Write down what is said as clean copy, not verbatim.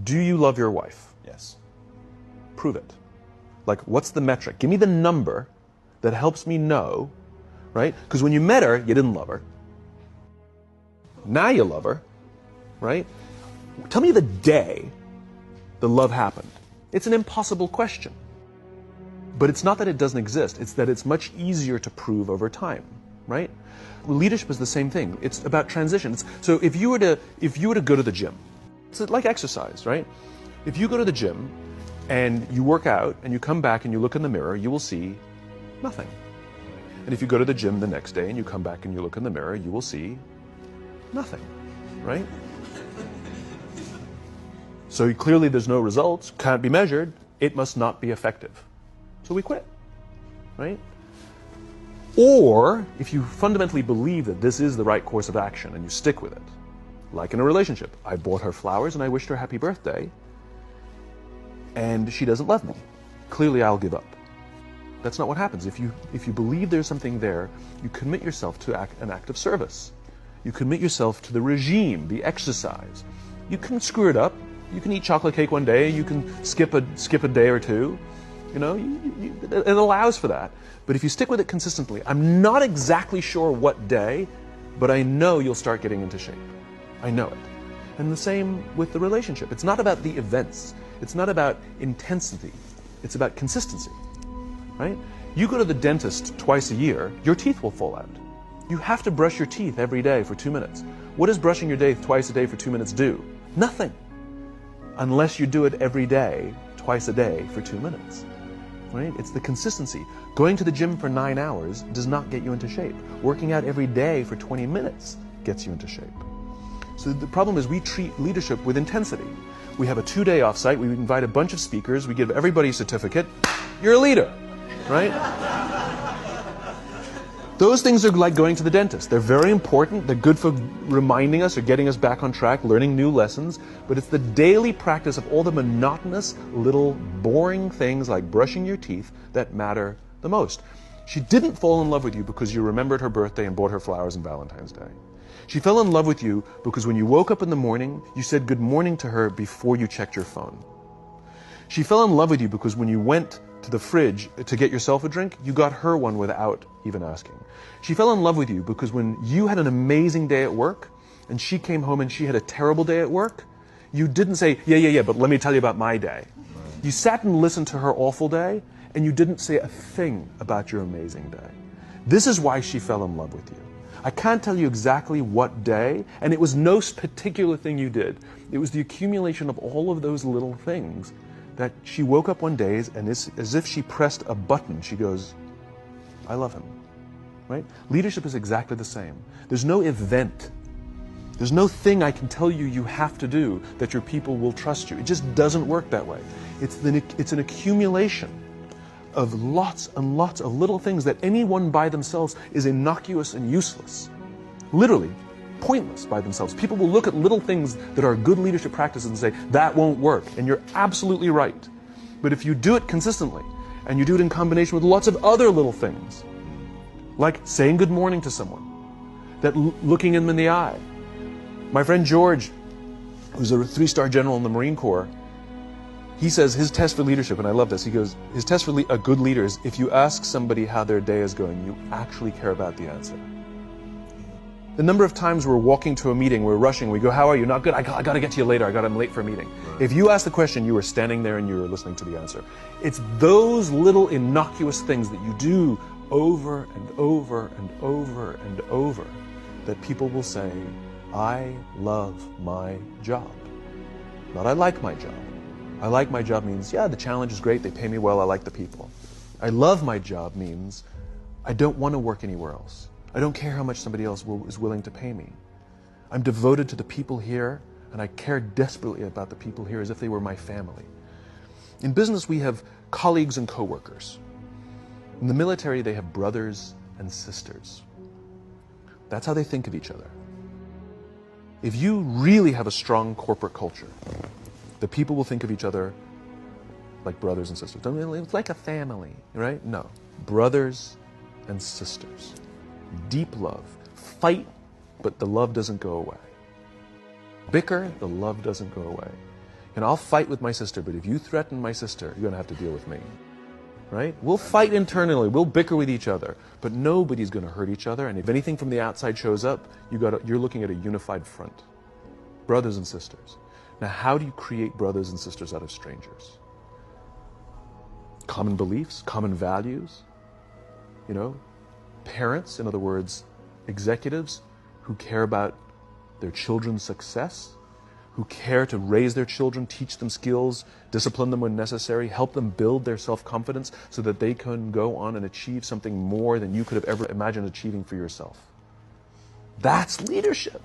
Do you love your wife? Yes. Prove it. Like, what's the metric? Give me the number that helps me know, right? Because when you met her, you didn't love her. Now you love her, right? Tell me the day the love happened. It's an impossible question. But it's not that it doesn't exist. It's that it's much easier to prove over time, right? Leadership is the same thing. It's about transition. So if you were to go to the gym, it's like exercise, right? If you go to the gym and you work out and you come back and you look in the mirror, you will see nothing. And if you go to the gym the next day and you come back and you look in the mirror, you will see nothing, right? So clearly there's no results, can't be measured, it must not be effective. So we quit, right? Or if you fundamentally believe that this is the right course of action and you stick with it, like in a relationship, I bought her flowers and I wished her happy birthday, and she doesn't love me. Clearly I'll give up. That's not what happens. If you believe there's something there, you commit yourself to an act of service. You commit yourself to the regime, the exercise. You can screw it up. You can eat chocolate cake one day. You can skip a day or two. You know, it allows for that. But if you stick with it consistently, I'm not exactly sure what day, but I know you'll start getting into shape. I know it. And the same with the relationship. It's not about the events. It's not about intensity. It's about consistency, right? You go to the dentist twice a year, your teeth will fall out. You have to brush your teeth every day for 2 minutes. What does brushing your teeth twice a day for 2 minutes do? Nothing. Unless you do it every day, twice a day for 2 minutes. Right? It's the consistency. Going to the gym for 9 hours does not get you into shape. Working out every day for 20 minutes gets you into shape. So the problem is we treat leadership with intensity. We have a 2-day offsite, we invite a bunch of speakers, we give everybody a certificate. You're a leader, right? Those things are like going to the dentist. They're very important. They're good for reminding us or getting us back on track, learning new lessons. But it's the daily practice of all the monotonous, little, boring things like brushing your teeth that matter the most. She didn't fall in love with you because you remembered her birthday and bought her flowers on Valentine's Day. She fell in love with you because when you woke up in the morning, you said good morning to her before you checked your phone. She fell in love with you because when you went to the fridge to get yourself a drink, you got her one without even asking. She fell in love with you because when you had an amazing day at work and she came home and she had a terrible day at work, you didn't say, yeah, but let me tell you about my day. You sat and listened to her awful day and you didn't say a thing about your amazing day. This is why she fell in love with you. I can't tell you exactly what day, and it was no particular thing you did. It was the accumulation of all of those little things that she woke up one day and as if she pressed a button, she goes, I love him, right? Leadership is exactly the same. There's no event. There's no thing I can tell you you have to do that your people will trust you. It just doesn't work that way. It's an accumulation of lots and lots of little things that anyone by themselves is innocuous and useless. Literally, pointless by themselves. People will look at little things that are good leadership practices and say, that won't work. And you're absolutely right. But if you do it consistently, and you do it in combination with lots of other little things, like saying good morning to someone, that looking them in the eye. My friend George, who's a 3-star general in the Marine Corps, he says his test for leadership, and I love this, he goes, his test for a good leader is if you ask somebody how their day is going, you actually care about the answer. The number of times we're walking to a meeting, we're rushing, we go, how are you? Not good, I got to get to you later, I'm late for a meeting. If you ask the question, you were standing there and you were listening to the answer. It's those little innocuous things that you do over and over and over and over that people will say, I love my job. Not I like my job. I like my job means, yeah, the challenge is great, they pay me well, I like the people. I love my job means, I don't want to work anywhere else. I don't care how much somebody else is willing to pay me. I'm devoted to the people here, and I care desperately about the people here as if they were my family. In business, we have colleagues and coworkers. In the military, they have brothers and sisters. That's how they think of each other. If you really have a strong corporate culture, the people will think of each other like brothers and sisters. It's like a family, right? No. Brothers and sisters. Deep love. Fight, but the love doesn't go away. Bicker, the love doesn't go away. And I'll fight with my sister, but if you threaten my sister, you're going to have to deal with me. Right? We'll fight internally, we'll bicker with each other, but nobody's going to hurt each other. And if anything from the outside shows up, you're looking at a unified front. Brothers and sisters. Now, how do you create brothers and sisters out of strangers? Common beliefs, common values. You know, parents, in other words, executives who care about their children's success, who care to raise their children, teach them skills, discipline them when necessary, help them build their self-confidence so that they can go on and achieve something more than you could have ever imagined achieving for yourself. That's leadership.